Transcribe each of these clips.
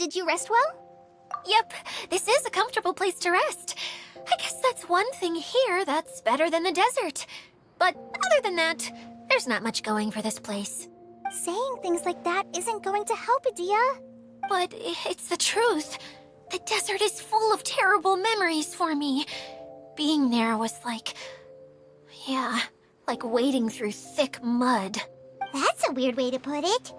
Did you rest well? Yep, this is a comfortable place to rest. I guess that's one thing here that's better than the desert. But other than that, there's not much going for this place. Saying things like that isn't going to help, Adia. But it's the truth. The desert is full of terrible memories for me. Being there was like... yeah, like wading through thick mud. That's a weird way to put it.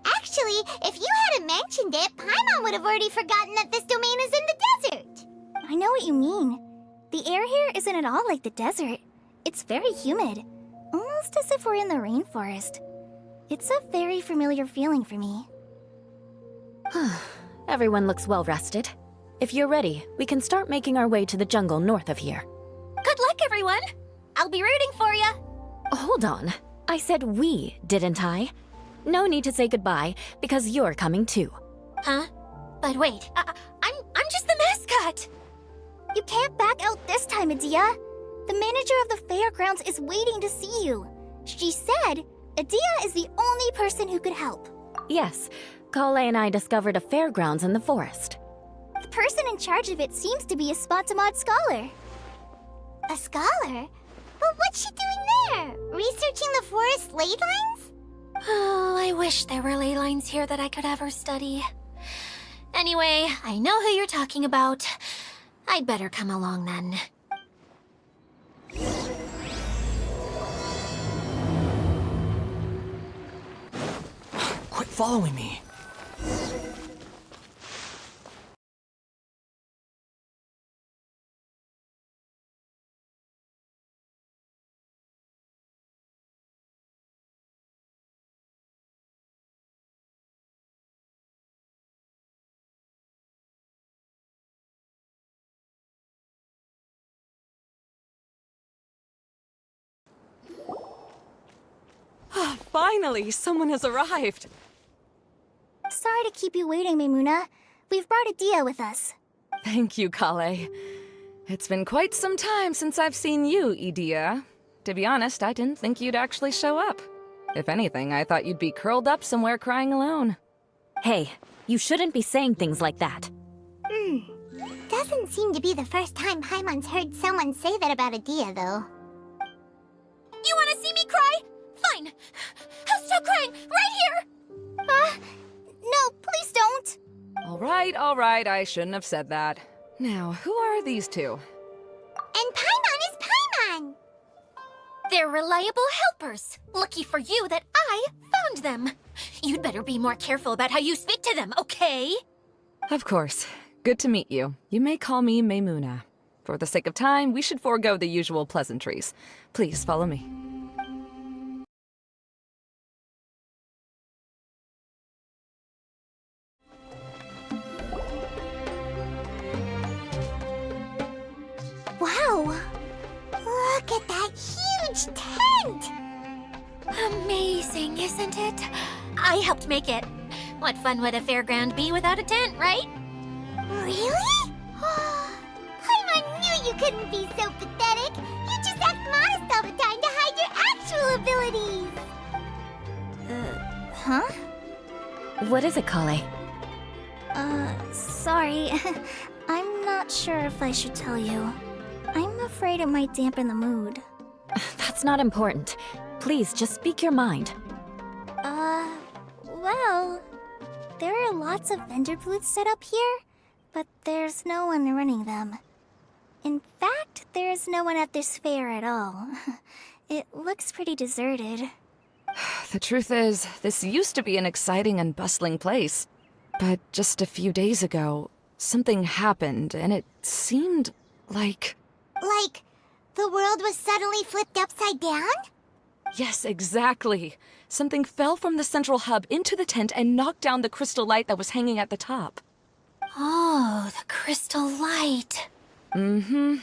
Actually, if you hadn't mentioned it, Paimon would have already forgotten that this domain is in the desert. I know what you mean. The air here isn't at all like the desert. It's very humid. Almost as if we're in the rainforest. It's a very familiar feeling for me. Everyone looks well rested. If you're ready, we can start making our way to the jungle north of here. Good luck, everyone! I'll be rooting for you! Hold on. I said we, didn't I? No need to say goodbye, because you're coming too. Huh? But wait, I'm just the mascot! You can't back out this time, Adia. The manager of the fairgrounds is waiting to see you. She said Adia is the only person who could help. Yes, Kale and I discovered a fairgrounds in the forest. The person in charge of it seems to be a Spontamod scholar. A scholar? But what's she doing there? Researching the forest ley lines? Oh, I wish there were ley lines here that I could ever study. Anyway, I know who you're talking about. I'd better come along then. Quit following me. Finally, someone has arrived. Sorry to keep you waiting, Maimuna. We've brought Adia with us. Thank you, Kale. It's been quite some time since I've seen you, Idia. To be honest, I didn't think you'd actually show up. If anything, I thought you'd be curled up somewhere crying alone. Hey, you shouldn't be saying things like that. Doesn't seem to be the first time Paimon's heard someone say that about Adia, though. You wanna see me cry? Fine! I'll stop crying right here! No, please don't! All right, I shouldn't have said that. Now, who are these two? And Paimon is Paimon! They're reliable helpers. Lucky for you that I found them. You'd better be more careful about how you speak to them, okay? Of course. Good to meet you. You may call me Maimuna. For the sake of time, we should forego the usual pleasantries. Please follow me. Wow! Look at that huge tent! Amazing, isn't it? I helped make it. What fun would a fairground be without a tent, right? Really? Paimon knew you couldn't be so pathetic! You just act modest all the time to hide your actual abilities! Huh? What is it, Kale? Sorry. I'm not sure if I should tell you. I'm afraid it might dampen the mood. That's not important. Please, just speak your mind. Well... There are lots of vendor booths set up here, but there's no one running them. In fact, there's no one at this fair at all. It looks pretty deserted. The truth is, this used to be an exciting and bustling place. But just a few days ago, something happened, and it seemed like... Like, the world was suddenly flipped upside down? Yes, exactly. Something fell from the central hub into the tent and knocked down the crystal light that was hanging at the top. Oh, the crystal light. I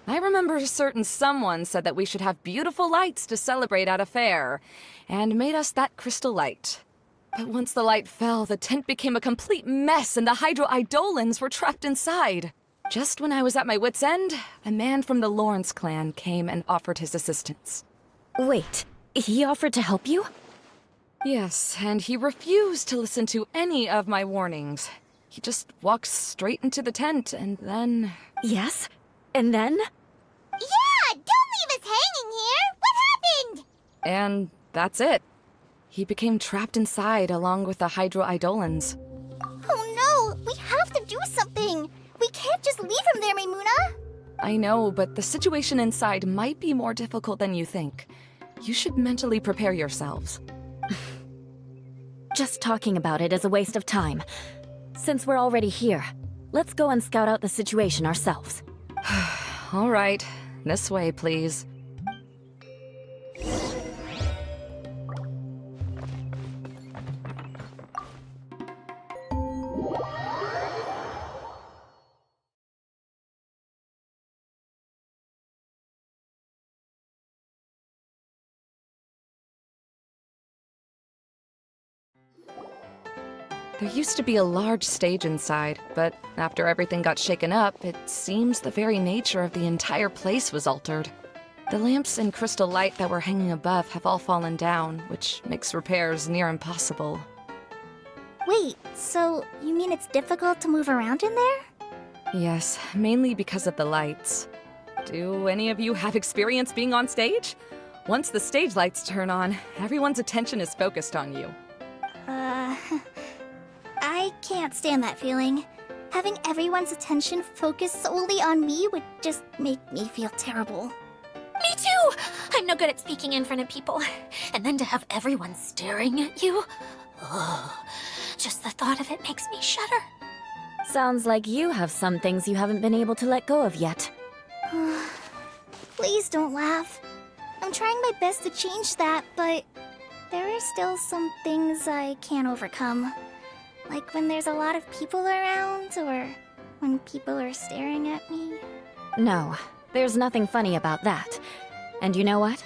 remember a certain someone said that we should have beautiful lights to celebrate at a fair, and made us that crystal light. But once the light fell, the tent became a complete mess and the Hydro-Eidolons were trapped inside. Just when I was at my wit's end, a man from the Lawrence clan came and offered his assistance. Wait, he offered to help you? Yes, and he refused to listen to any of my warnings. He just walked straight into the tent, and then... Yes? And then? Yeah, don't leave us hanging here! What happened? And that's it. He became trapped inside along with the Hydro-Eidolons. Oh no! We have to do something! We can't just leave him there, Maimuna! I know, but the situation inside might be more difficult than you think. You should mentally prepare yourselves. Just talking about it is a waste of time. Since we're already here, let's go and scout out the situation ourselves. All right, this way, please. There used to be a large stage inside, but after everything got shaken up, it seems the very nature of the entire place was altered. The lamps and crystal light that were hanging above have all fallen down, which makes repairs near impossible. Wait, so you mean it's difficult to move around in there? Yes, mainly because of the lights. Do any of you have experience being on stage? Once the stage lights turn on, everyone's attention is focused on you. I can't stand that feeling. Having everyone's attention focused solely on me would just make me feel terrible. Me too! I'm no good at speaking in front of people. And then to have everyone staring at you? Ugh. Just the thought of it makes me shudder. Sounds like you have some things you haven't been able to let go of yet. Please don't laugh. I'm trying my best to change that, but there are still some things I can't overcome. Like when there's a lot of people around, or when people are staring at me. No, there's nothing funny about that. And you know what?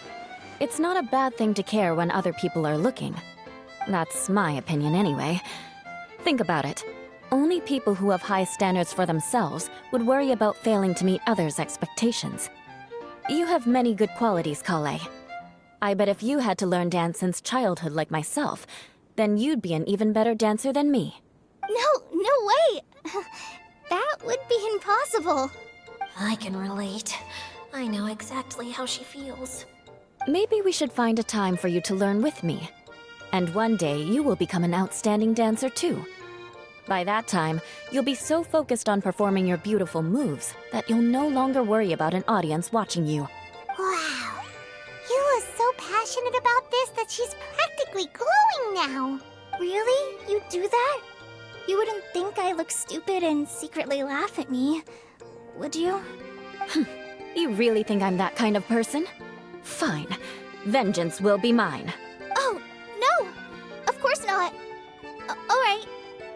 It's not a bad thing to care when other people are looking. That's my opinion anyway. Think about it. Only people who have high standards for themselves would worry about failing to meet others' expectations. You have many good qualities, Kale. I bet if you had to learn dance since childhood like myself, then you'd be an even better dancer than me. No way! That would be impossible. I can relate. I know exactly how she feels. Maybe we should find a time for you to learn with me. And one day you will become an outstanding dancer too. By that time, you'll be so focused on performing your beautiful moves that you'll no longer worry about an audience watching you. Wow. You are so passionate about this that she's practically glowing now. Really? You do that? You wouldn't think I look stupid and secretly laugh at me, would you? You really think I'm that kind of person? Fine. Vengeance will be mine. Oh, no! Of course not. Alright,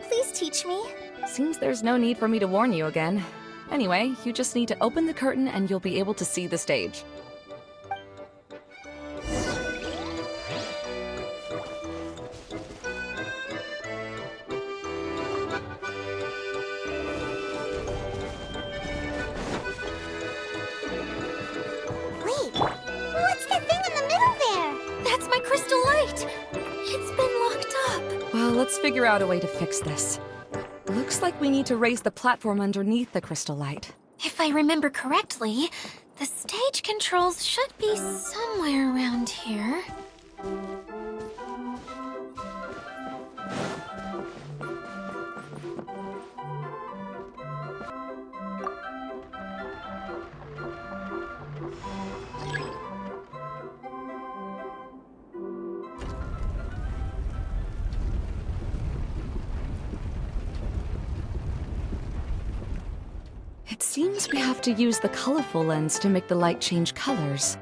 please teach me. Seems there's no need for me to warn you again. Anyway, you just need to open the curtain and you'll be able to see the stage. Wait, what's that thing in the middle there? That's my crystal light! It's been locked up. Well, let's figure out a way to fix this. Looks like we need to raise the platform underneath the crystal light. If I remember correctly, the stage controls should be somewhere around here. It seems we have to use the colorful lens to make the light change colors.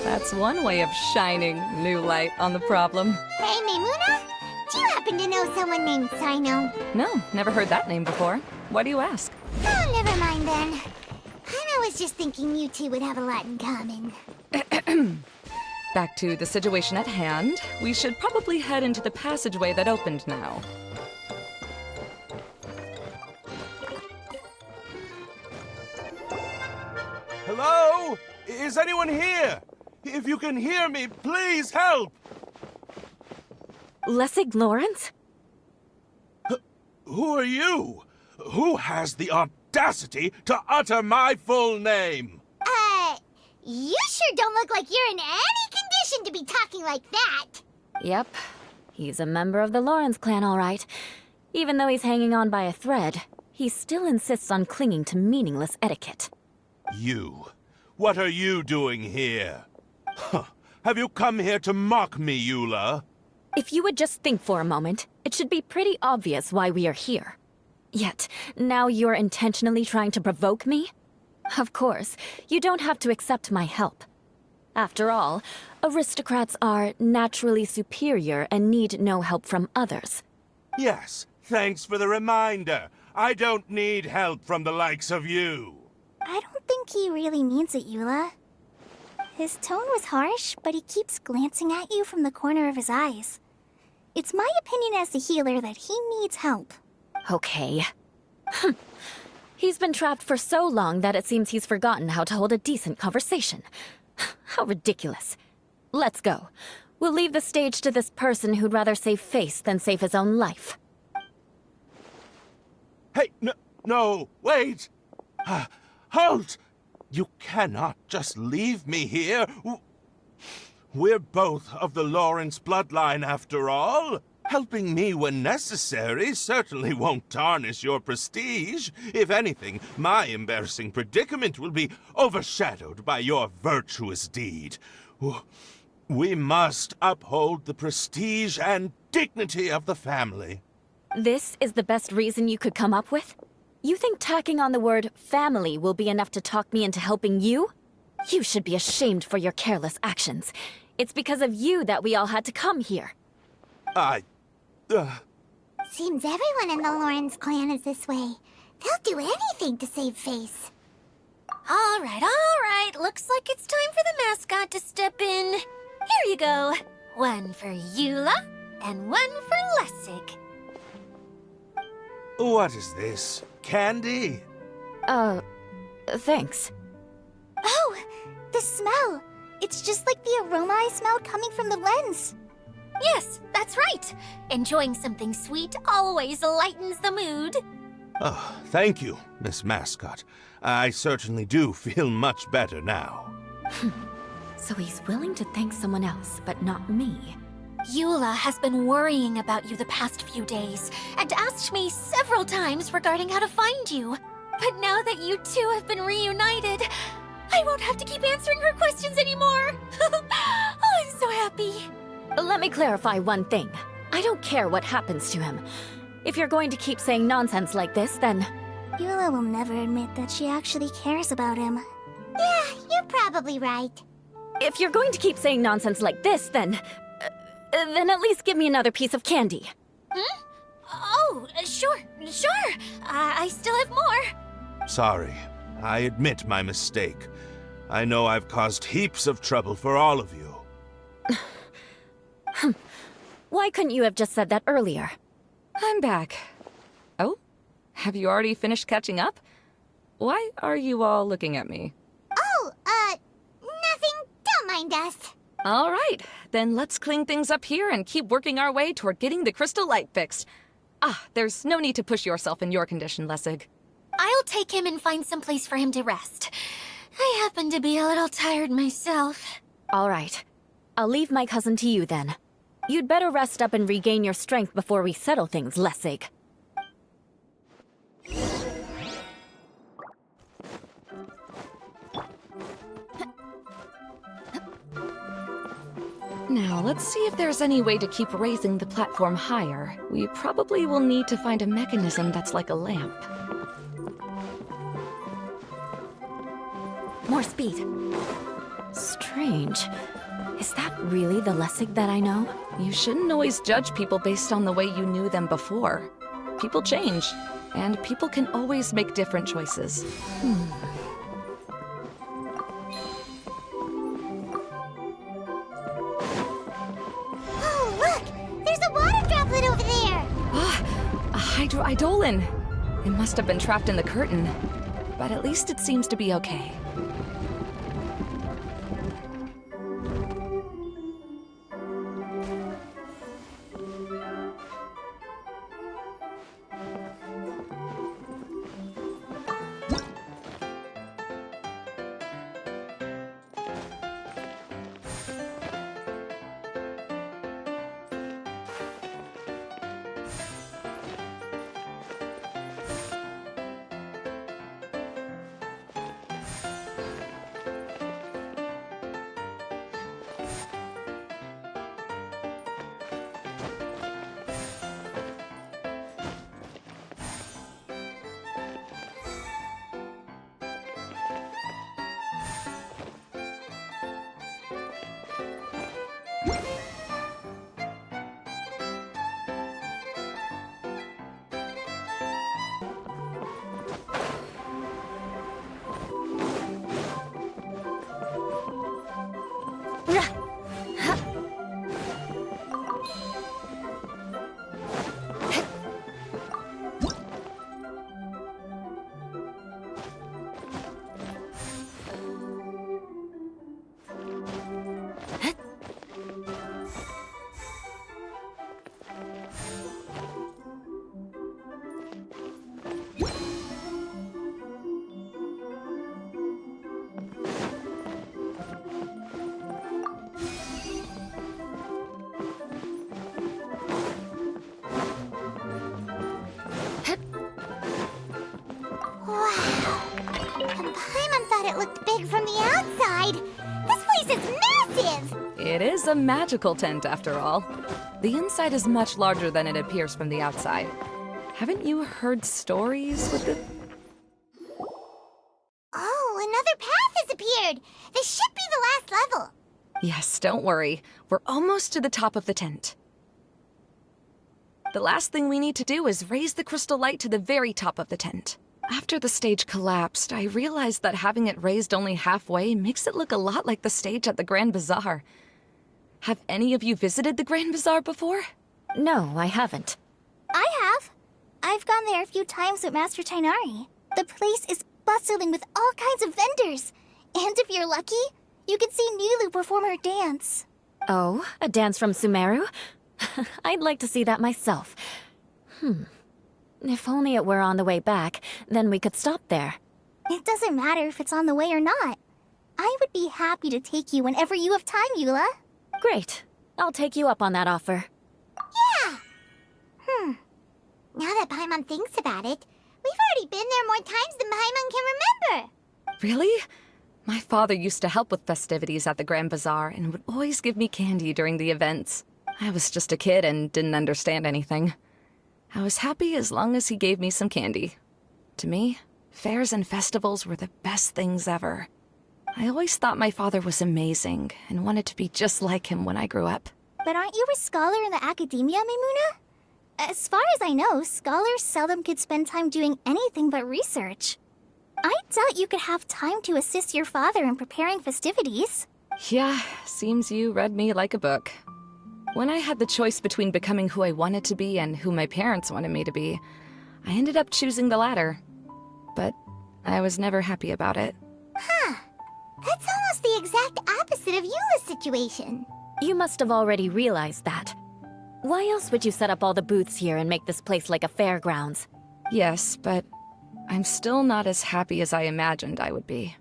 That's one way of shining new light on the problem. Hey, Maimuna? Do you happen to know someone named Sino? No, never heard that name before. Why do you ask? Oh, never mind then. Paimon was just thinking you two would have a lot in common. Back to the situation at hand. We should probably head into the passageway that opened now. Hello? Is anyone here? If you can hear me, please help! Lessig Lawrence? Who are you? Who has the audacity to utter my full name? You sure don't look like you're in any condition to be talking like that. Yep. He's a member of the Lawrence clan, all right. Even though he's hanging on by a thread, he still insists on clinging to meaningless etiquette. You. What are you doing here? Huh. Have you come here to mock me, Eula? If you would just think for a moment, it should be pretty obvious why we are here. Yet, now you're intentionally trying to provoke me? Of course, you don't have to accept my help. After all, aristocrats are naturally superior and need no help from others. Yes, thanks for the reminder. I don't need help from the likes of you. I don't think he really means it, Eula. His tone was harsh, but he keeps glancing at you from the corner of his eyes. It's my opinion as the healer that he needs help. Okay. He's been trapped for so long that it seems he's forgotten how to hold a decent conversation. How ridiculous. Let's go. We'll leave the stage to this person who'd rather save face than save his own life. Hey, no, wait! Halt! You cannot just leave me here. We're both of the Lawrence bloodline, after all. Helping me when necessary certainly won't tarnish your prestige. If anything, my embarrassing predicament will be overshadowed by your virtuous deed. We must uphold the prestige and dignity of the family. This is the best reason you could come up with? You think tacking on the word family will be enough to talk me into helping you? You should be ashamed for your careless actions. It's because of you that we all had to come here. Seems everyone in the Lawrence clan is this way. They'll do anything to save face. All right. Looks like it's time for the mascot to step in. Here you go. One for Eula, and one for Lessig. What is this? Candy? Thanks. Oh, the smell. It's just like the aroma I smelled coming from the lens. Yes, that's right. Enjoying something sweet always lightens the mood. Oh, thank you, Miss Mascot. I certainly do feel much better now. So he's willing to thank someone else, but not me. Eula has been worrying about you the past few days and asked me several times regarding how to find you. But now that you two have been reunited, I won't have to keep answering her questions anymore. Oh, I'm so happy. Let me clarify one thing. I don't care what happens to him. If you're going to keep saying nonsense like this, then... Eula will never admit that she actually cares about him. Yeah, you're probably right. If you're going to keep saying nonsense like this, then at least give me another piece of candy. Oh, sure. I still have more. Sorry. I admit my mistake. I know I've caused heaps of trouble for all of you. Why couldn't you have just said that earlier? I'm back. Oh? Have you already finished catching up? Why are you all looking at me? Oh, nothing. Don't mind us. All right, then let's clean things up here and keep working our way toward getting the crystal light fixed. There's no need to push yourself in your condition, Lessig. I'll take him and find some place for him to rest. I happen to be a little tired myself. All right. I'll leave my cousin to you then. You'd better rest up and regain your strength before we settle things, Lessig. Now, let's see if there's any way to keep raising the platform higher. We probably will need to find a mechanism that's like a lamp. More speed. Strange. Is that really the Lessig that I know? You shouldn't always judge people based on the way you knew them before. People change, and people can always make different choices. water droplet over there? Ah, a hydroidolin. It must have been trapped in the curtain. But at least it seems to be okay. It looked big from the outside. This place is massive! It is a magical tent, after all. The inside is much larger than it appears from the outside. Haven't you heard stories with the... Oh, another path has appeared! This should be the last level. Yes, don't worry. We're almost to the top of the tent. The last thing we need to do is raise the crystal light to the very top of the tent. After the stage collapsed, I realized that having it raised only halfway makes it look a lot like the stage at the Grand Bazaar. Have any of you visited the Grand Bazaar before? No, I haven't. I have. I've gone there a few times with Master Tainari. The place is bustling with all kinds of vendors. And if you're lucky, you can see Nilu perform her dance. Oh, a dance from Sumeru? I'd like to see that myself. If only it were on the way back, then we could stop there. It doesn't matter if it's on the way or not. I would be happy to take you whenever you have time, Eula. Great. I'll take you up on that offer. Yeah! Now that Paimon thinks about it, we've already been there more times than Paimon can remember. Really? My father used to help with festivities at the Grand Bazaar and would always give me candy during the events. I was just a kid and didn't understand anything. I was happy as long as he gave me some candy. To me, fairs and festivals were the best things ever. I always thought my father was amazing and wanted to be just like him when I grew up. But aren't you a scholar in the academia, Maimuna? As far as I know, scholars seldom could spend time doing anything but research. I doubt you could have time to assist your father in preparing festivities. Yeah, seems you read me like a book. When I had the choice between becoming who I wanted to be and who my parents wanted me to be, I ended up choosing the latter. But I was never happy about it. Huh. That's almost the exact opposite of Eula's situation. You must have already realized that. Why else would you set up all the booths here and make this place like a fairgrounds? Yes, but I'm still not as happy as I imagined I would be.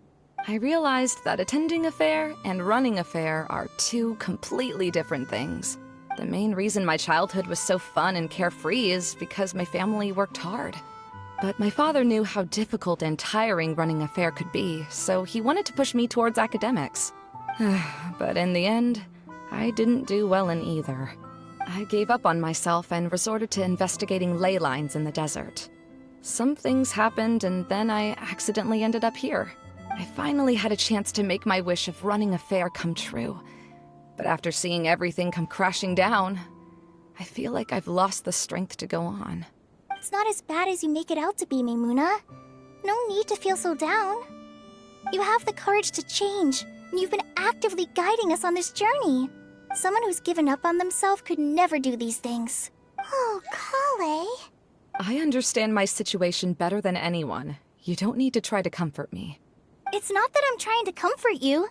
I realized that attending a fair and running a fair are two completely different things. The main reason my childhood was so fun and carefree is because my family worked hard. But my father knew how difficult and tiring running a fair could be, so he wanted to push me towards academics. But in the end, I didn't do well in either. I gave up on myself and resorted to investigating ley lines in the desert. Some things happened, and then I accidentally ended up here. I finally had a chance to make my wish of running a fair come true. But after seeing everything come crashing down, I feel like I've lost the strength to go on. It's not as bad as you make it out to be, Maimuna. No need to feel so down. You have the courage to change, and you've been actively guiding us on this journey. Someone who's given up on themselves could never do these things. Oh, Kale. I understand my situation better than anyone. You don't need to try to comfort me. It's not that I'm trying to comfort you.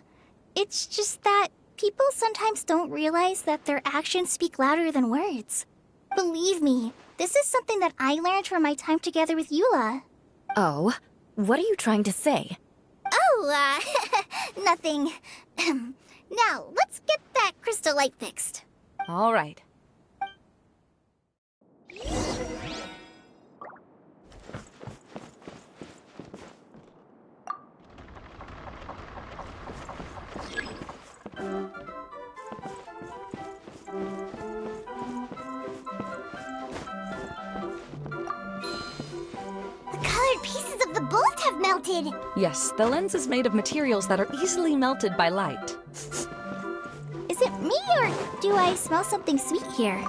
It's just that people sometimes don't realize that their actions speak louder than words. Believe me, this is something that I learned from my time together with Eula. Oh, what are you trying to say? Oh, nothing. Now, let's get that crystal light fixed. All right. The colored pieces of the bolt have melted. Yes, the lens is made of materials that are easily melted by light. Is it me or do I smell something sweet here?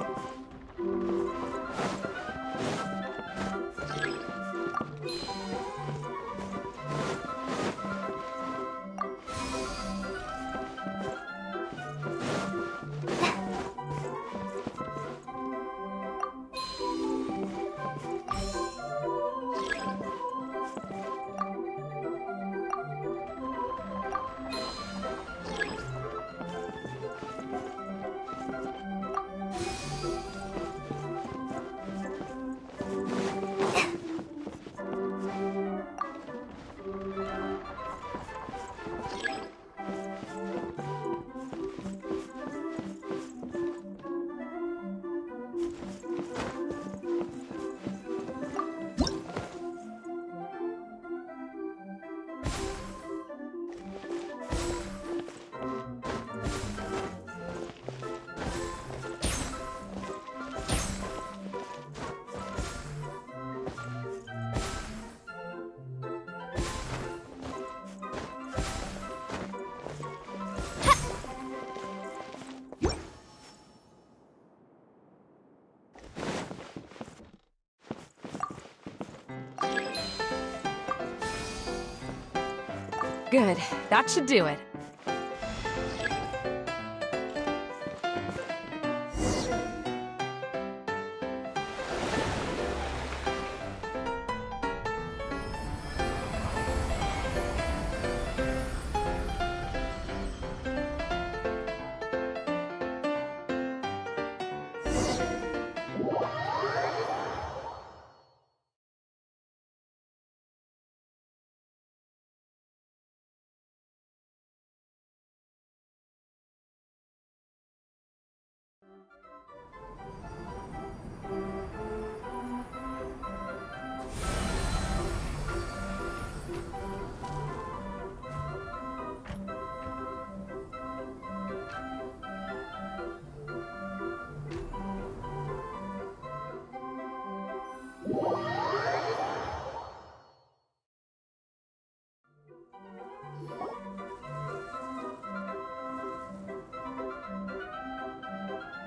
Good. That should do it.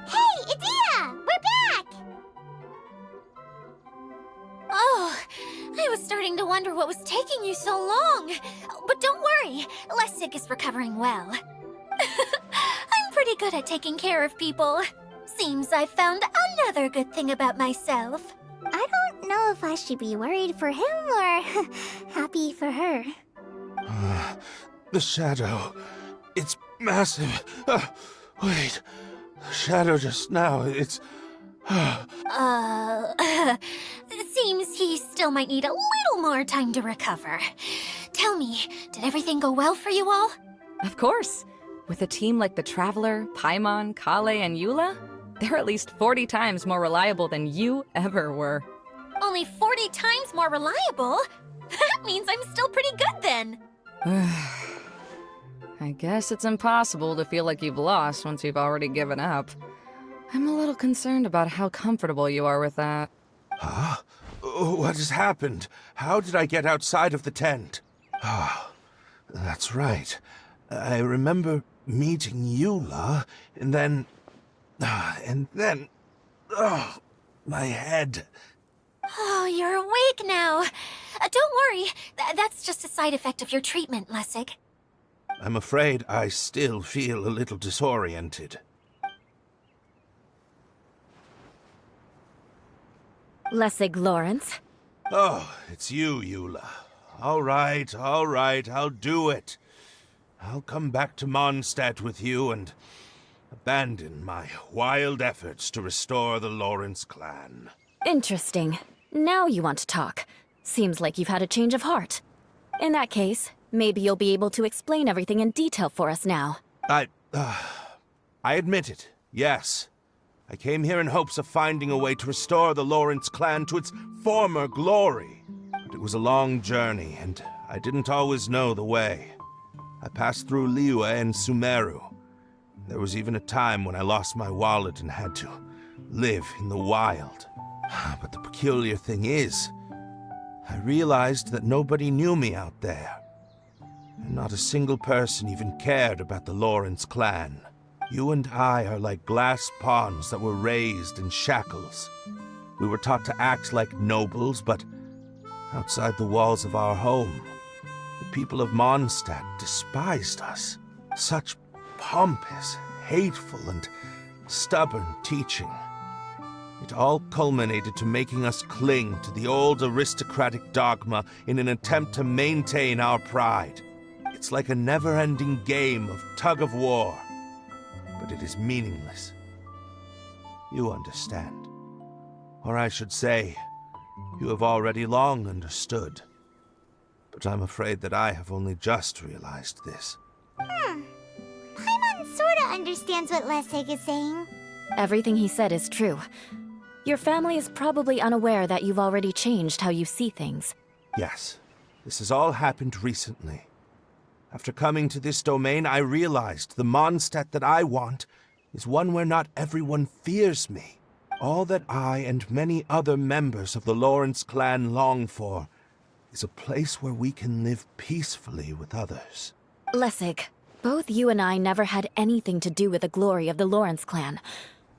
Hey, Adina! We're back! Oh, I was starting to wonder what was taking you so long. But don't worry, Lessig is recovering well. I'm pretty good at taking care of people. Seems I've found another good thing about myself. I don't know if I should be worried for him or happy for her. The shadow. It's massive. Wait. The shadow just now. It's. It seems he still might need a little more time to recover. Tell me, did everything go well for you all? Of course. With a team like the Traveler, Paimon, Kale, and Eula, they're at least 40 times more reliable than you ever were. Only 40 times more reliable? That means I'm still pretty good then. I guess it's impossible to feel like you've lost once you've already given up. I'm a little concerned about how comfortable you are with that. Huh? What has happened? How did I get outside of the tent? Ah, that's right. I remember meeting Eula, and then... Oh, my head. Oh, you're awake now. Don't worry, that's just a side effect of your treatment, Lessig. I'm afraid I still feel a little disoriented. Lessig Lawrence. Oh, it's you, Eula. All right, I'll do it. I'll come back to Mondstadt with you and abandon my wild efforts to restore the Lawrence clan. Interesting. Now you want to talk. Seems like you've had a change of heart. In that case, maybe you'll be able to explain everything in detail for us now. I admit it, yes. I came here in hopes of finding a way to restore the Lawrence clan to its former glory. But it was a long journey, and I didn't always know the way. I passed through Liyue and Sumeru. There was even a time when I lost my wallet and had to live in the wild. But the peculiar thing is, I realized that nobody knew me out there. And not a single person even cared about the Lawrence clan. You and I are like glass pawns that were raised in shackles. We were taught to act like nobles, but outside the walls of our home, the people of Mondstadt despised us. Such pompous, hateful, and stubborn teaching. It all culminated to making us cling to the old aristocratic dogma in an attempt to maintain our pride. It's like a never-ending game of tug-of-war, but it is meaningless. You understand. Or I should say, you have already long understood. But I'm afraid that I have only just realized this. Paimon sorta understands what Lessig is saying. Everything he said is true. Your family is probably unaware that you've already changed how you see things. Yes, this has all happened recently. After coming to this domain, I realized the Mondstadt that I want is one where not everyone fears me. All that I and many other members of the Lawrence clan long for is a place where we can live peacefully with others. Lessig, both you and I never had anything to do with the glory of the Lawrence clan.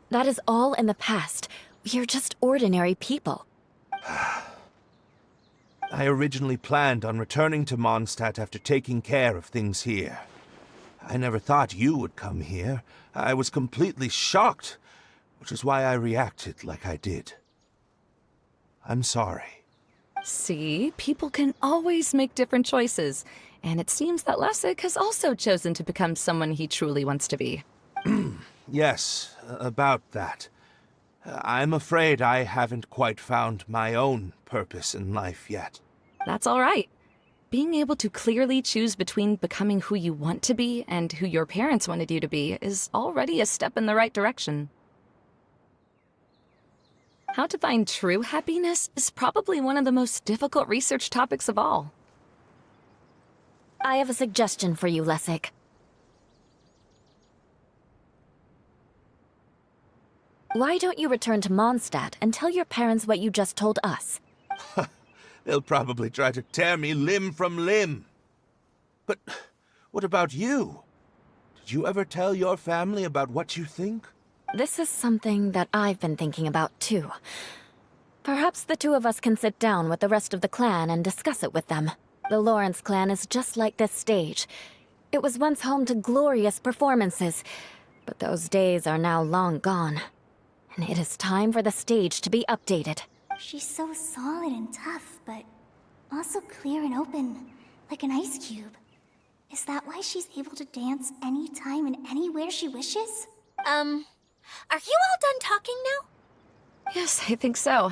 That is all in the past. We are just ordinary people. I originally planned on returning to Mondstadt after taking care of things here. I never thought you would come here. I was completely shocked, which is why I reacted like I did. I'm sorry. See, people can always make different choices, and it seems that Lessig has also chosen to become someone he truly wants to be. Yes, about that. I'm afraid I haven't quite found my own purpose in life yet. That's all right. Being able to clearly choose between becoming who you want to be and who your parents wanted you to be is already a step in the right direction. How to find true happiness is probably one of the most difficult research topics of all. I have a suggestion for you, Lessig. Why don't you return to Mondstadt and tell your parents what you just told us? They'll probably try to tear me limb from limb. But what about you? Did you ever tell your family about what you think? This is something that I've been thinking about, too. Perhaps the two of us can sit down with the rest of the clan and discuss it with them. The Lawrence clan is just like this stage. It was once home to glorious performances, but those days are now long gone. And it is time for the stage to be updated. She's so solid and tough, but also clear and open, like an ice cube. Is that why she's able to dance anytime and anywhere she wishes? Are you all done talking now? Yes, I think so.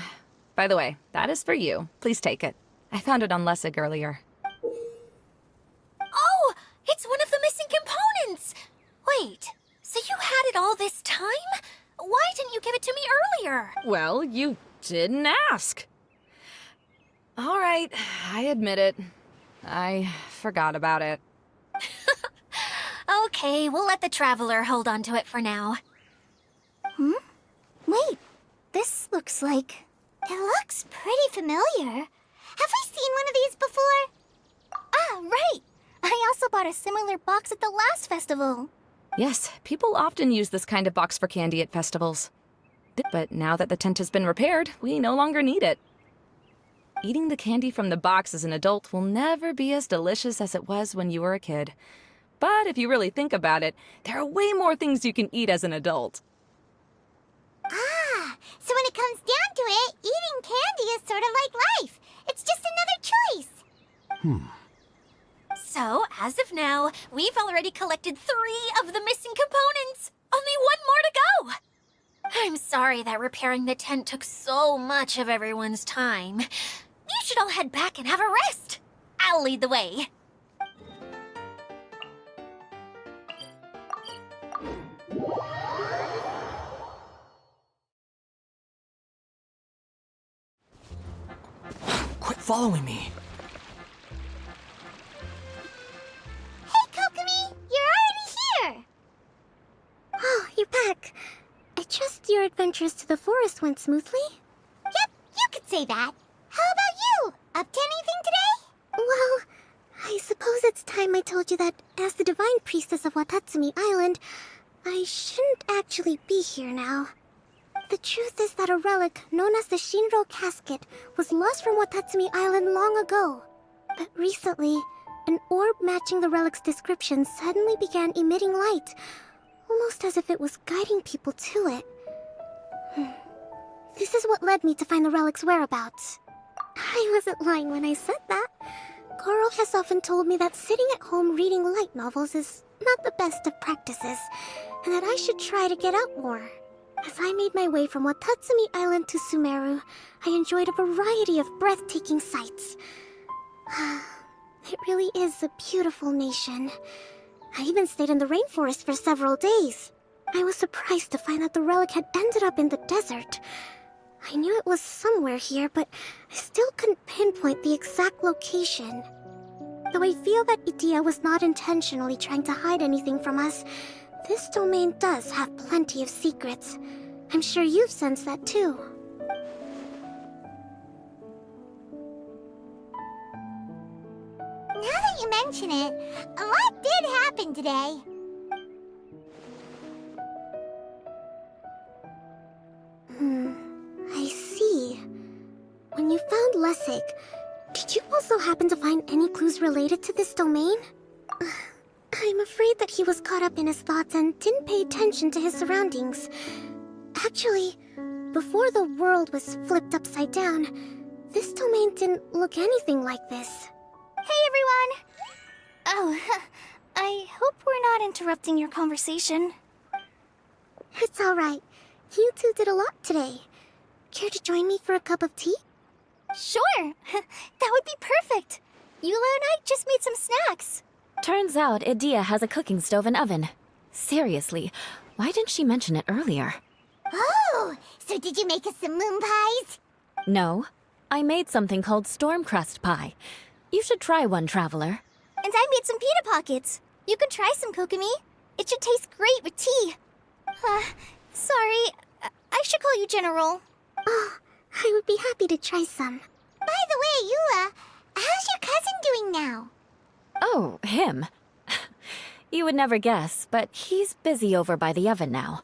By the way, that is for you. Please take it. I found it on Lessig earlier. Oh, it's one of the missing components! Wait, so you had it all this time? Why didn't you give it to me earlier? Well, you didn't ask. All right, I admit it. I forgot about it. Okay, we'll let the Traveler hold on to it for now. Wait, this looks like... It looks pretty familiar. Have we seen one of these before? Ah, right! I also bought a similar box at the last festival. Yes, people often use this kind of box for candy at festivals. But now that the tent has been repaired, we no longer need it. Eating the candy from the box as an adult will never be as delicious as it was when you were a kid. But if you really think about it, there are way more things you can eat as an adult. Ah, so when it comes down to it, eating candy is sort of like life. It's just another choice. So, as of now, we've already collected 3 of the missing components. Only 1 more to go. I'm sorry that repairing the tent took so much of everyone's time. You should all head back and have a rest. I'll lead the way. Quit following me. Hey, Kokomi! You're already here! Oh, you're back. I trust your adventures to the forest went smoothly? Yep, you could say that. How about you? Up to anything today? Well, I suppose it's time I told you that as the divine priestess of Watatsumi Island, I shouldn't actually be here now. The truth is that a relic known as the Shinro Casket was lost from Watatsumi Island long ago. But recently, an orb matching the relic's description suddenly began emitting light, almost as if it was guiding people to it. This is what led me to find the relic's whereabouts. I wasn't lying when I said that. Goro has often told me that sitting at home reading light novels is not the best of practices, and that I should try to get out more. As I made my way from Watatsumi Island to Sumeru, I enjoyed a variety of breathtaking sights. It really is a beautiful nation. I even stayed in the rainforest for several days. I was surprised to find that the relic had ended up in the desert. I knew it was somewhere here, but I still couldn't pinpoint the exact location. Though I feel that Idia was not intentionally trying to hide anything from us, this domain does have plenty of secrets. I'm sure you've sensed that too. Now that you mention it, a lot did happen today. I see. When you found Lessig, did you also happen to find any clues related to this domain? I'm afraid that he was caught up in his thoughts and didn't pay attention to his surroundings. Actually, before the world was flipped upside down, this domain didn't look anything like this. Hey, everyone! Oh, I hope we're not interrupting your conversation. It's alright. You two did a lot today. Care to join me for a cup of tea? Sure! That would be perfect! Eula and I just made some snacks. Turns out Idia has a cooking stove and oven. Seriously, why didn't she mention it earlier? Oh, so did you make us some moon pies? No, I made something called storm crust pie. You should try one, traveler. And I made some pita pockets. You could try some, Kokomi. It should taste great with tea. Sorry, I should call you General. Oh, I would be happy to try some. By the way, Eula, how's your cousin doing now? Oh, him. You would never guess, but he's busy over by the oven now.